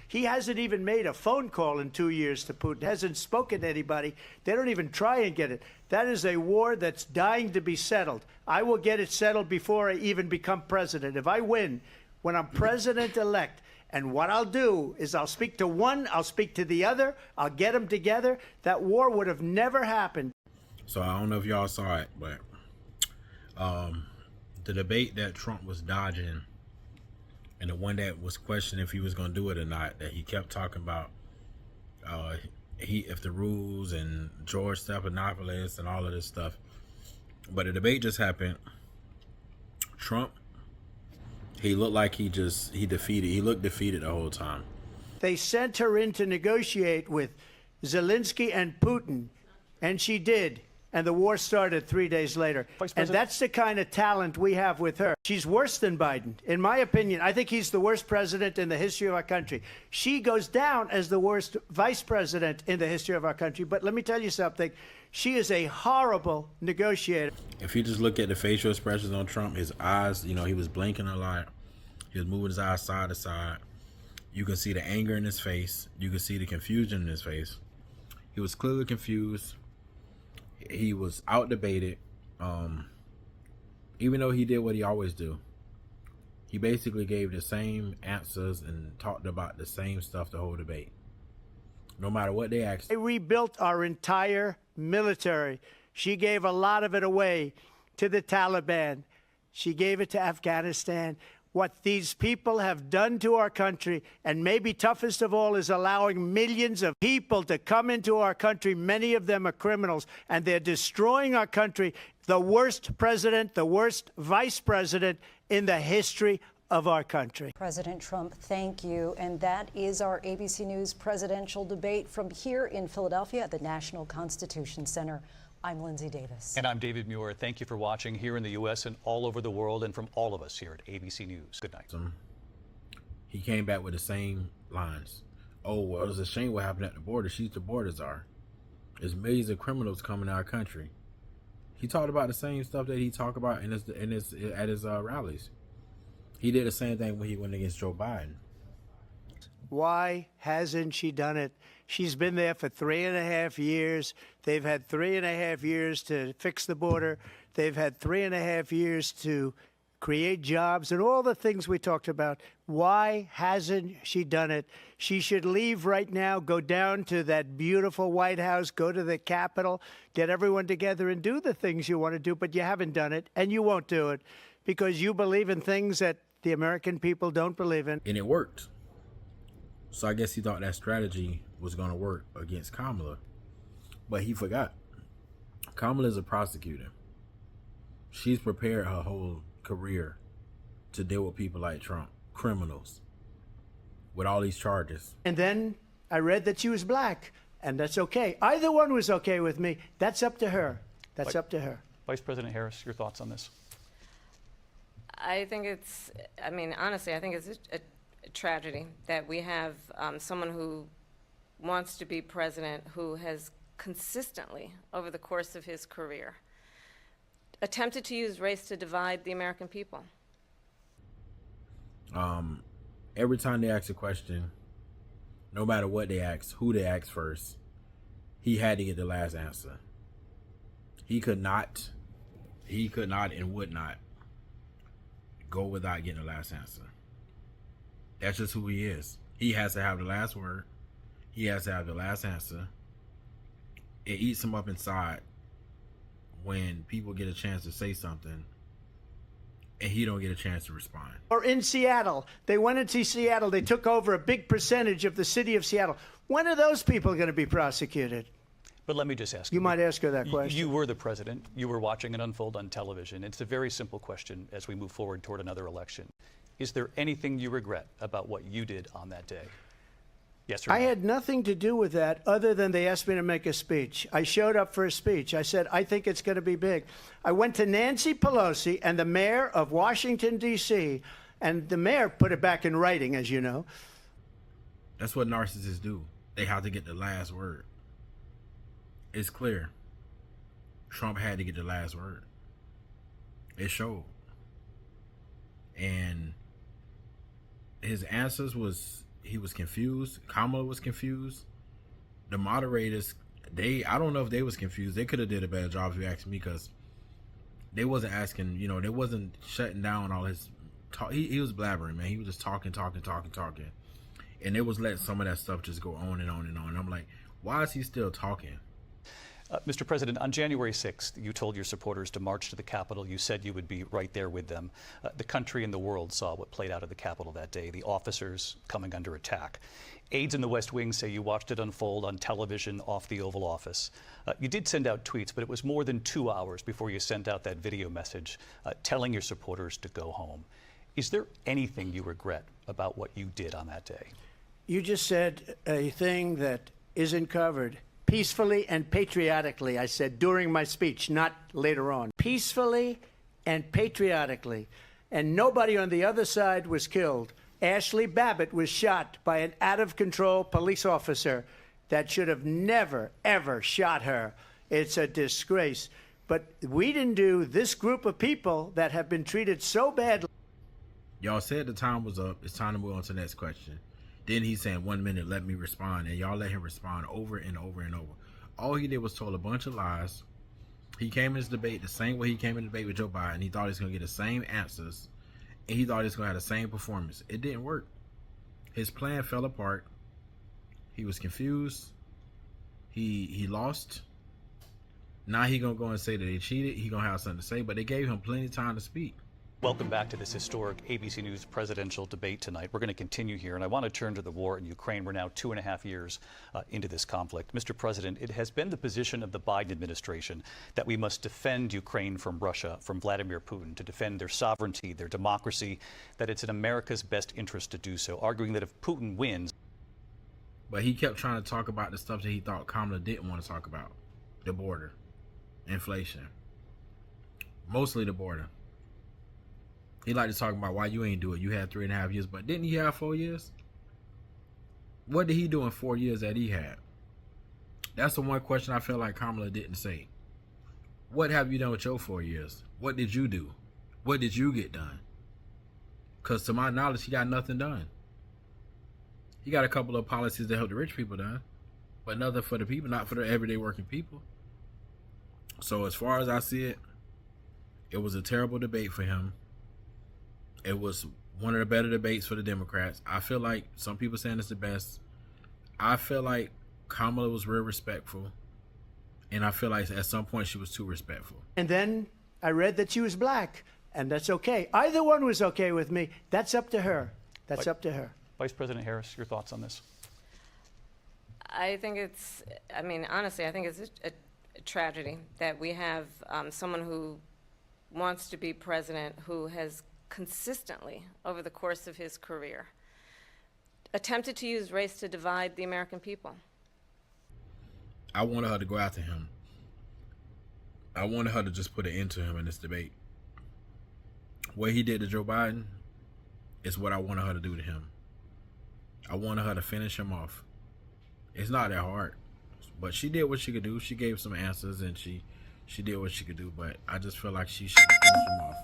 He hasn't even made a phone call in 2 years to Putin, hasn't spoken to anybody. They don't even try and get it. That is a war that's dying to be settled. I will get it settled before I even become president. If I win, when I'm president-elect, and what I'll do is I'll speak to one, I'll speak to the other, I'll get them together. That war would have never happened. So I don't know if y'all saw it, but the debate that Trump was dodging, and the one that was questioning if he was going to do it or not, that he kept talking about if the rules and George Stephanopoulos and all of this stuff. But the debate just happened. Trump, he looked like he looked defeated the whole time. They sent her in to negotiate with Zelensky and Putin, and she did. And the war started 3 days later. And that's the kind of talent we have with her. She's worse than Biden. In my opinion, I think he's the worst president in the history of our country. She goes down as the worst vice president in the history of our country. But let me tell you something. She is a horrible negotiator. If you just look at the facial expressions on Trump, his eyes, he was blinking a lot. He was moving his eyes side to side. You can see the anger in his face. You can see the confusion in his face. He was clearly confused. He was out-debated. Even though he did what he always do. He basically gave the same answers and talked about the same stuff the whole debate. No matter what they asked. They rebuilt our entire military. She gave a lot of it away to the Taliban. She gave it to Afghanistan. What these people have done to our country, and maybe toughest of all, is allowing millions of people to come into our country. Many of them are criminals, and they're destroying our country. The worst president, the worst vice president in the history of our country. President Trump, thank you. And that is our ABC News presidential debate from here in Philadelphia at the National Constitution Center. I'm Lindsay Davis. And I'm David Muir. Thank you for watching here in the U.S. and all over the world, and from all of us here at ABC News. Good night. He came back with the same lines. Oh, well, it was a shame what happened at the border. She's the border czar. There's millions of criminals coming to our country. He talked about the same stuff that he talked about at his rallies. He did the same thing when he went against Joe Biden. Why hasn't she done it? She's been there for 3.5 years. They've had 3.5 years to fix the border. They've had 3.5 years to create jobs and all the things we talked about. Why hasn't she done it? She should leave right now, go down to that beautiful White House, go to the Capitol, get everyone together and do the things you want to do, but you haven't done it, and you won't do it because you believe in things that the American people don't believe in. And it worked. So I guess he thought that strategy was going to work against Kamala. But he forgot. Kamala is a prosecutor. She's prepared her whole career to deal with people like Trump, criminals, with all these charges. And then I read that she was black, and that's okay. Either one was okay with me. That's up to her. That's up to her. Vice President Harris, your thoughts on this? I think honestly, I think it's a tragedy that we have someone who wants to be president who has consistently, over the course of his career, attempted to use race to divide the American people. Every time they ask a question, no matter what they ask, who they ask first, he had to get the last answer. He could not and would not go without getting the last answer. That's just who he is. He has to have the last word. He has to have the last answer. It eats him up inside when people get a chance to say something and he don't get a chance to respond. Or in Seattle, they went into Seattle. They took over a big percentage of the city of Seattle. When are those people going to be prosecuted? But let me just ask you. You might ask her that question. You were the president. You were watching it unfold on television. It's a very simple question as we move forward toward another election. Is there anything you regret about what you did on that day? Yes or no? I had nothing to do with that other than they asked me to make a speech. I showed up for a speech. I said, I think it's going to be big. I went to Nancy Pelosi and the mayor of Washington, D.C., and the mayor put it back in writing, as you know. That's what narcissists do. They have to get the last word. It's clear. Trump had to get the last word. It showed. And his answers was, he was confused. Kamala was confused. The moderators, I don't know if they was confused. They could have did a better job if you ask me, because they wasn't asking, they wasn't shutting down all his talk. He was blabbering, man. He was just talking. And it was letting some of that stuff just go on and on and on. I'm like, why is he still talking? Mr. President, on January 6th, you told your supporters to march to the Capitol. You said you would be right there with them. The country and the world saw what played out at the Capitol that day, the officers coming under attack. Aides in the West Wing say you watched it unfold on television off the Oval Office. You did send out tweets, but it was more than 2 hours before you sent out that video message telling your supporters to go home. Is there anything you regret about what you did on that day? You just said a thing that isn't covered. Peacefully and patriotically, I said during my speech, not later on. Peacefully and patriotically. And nobody on the other side was killed. Ashley Babbitt was shot by an out-of-control police officer that should have never, ever shot her. It's a disgrace. But we didn't do this group of people that have been treated so badly. Y'all said the time was up. It's time to move on to the next question. Then he's saying, 1 minute, let me respond. And y'all let him respond over and over and over. All he did was told a bunch of lies. He came in this debate the same way he came in the debate with Joe Biden. He thought he was going to get the same answers. And he thought he was going to have the same performance. It didn't work. His plan fell apart. He was confused. He lost. Now he going to go and say that they cheated. He going to have something to say. But they gave him plenty of time to speak. Welcome back to this historic ABC News presidential debate tonight. We're going to continue here, and I want to turn to the war in Ukraine. We're now 2.5 years into this conflict. Mr. President, it has been the position of the Biden administration that we must defend Ukraine from Russia, from Vladimir Putin, to defend their sovereignty, their democracy, that it's in America's best interest to do so, arguing that if Putin wins. But he kept trying to talk about the stuff that he thought Kamala didn't want to talk about. The border, inflation, mostly the border. He liked to talk about why you ain't do it. You had 3.5 years, but didn't he have 4 years? What did he do in 4 years that he had? That's the one question I feel like Kamala didn't say. What have you done with your 4 years? What did you do? What did you get done? Because to my knowledge, he got nothing done. He got a couple of policies that help the rich people done, but nothing for the people, not for the everyday working people. So as far as I see it was a terrible debate for him. It was one of the better debates for the Democrats. I feel like some people saying it's the best. I feel like Kamala was real respectful. And I feel like at some point she was too respectful. And then I read that she was black, and that's okay. Either one was okay with me. That's up to her. That's up to her. Vice President Harris, your thoughts on this? Honestly, I think it's a tragedy that we have someone who wants to be president who has consistently, over the course of his career, attempted to use race to divide the American people. I wanted her to go after him. I wanted her to just put an end to him in this debate. What he did to Joe Biden is what I wanted her to do to him. I wanted her to finish him off. It's not that hard. But she did what she could do. She gave some answers and she did what she could do. But I just feel like she should finish him off.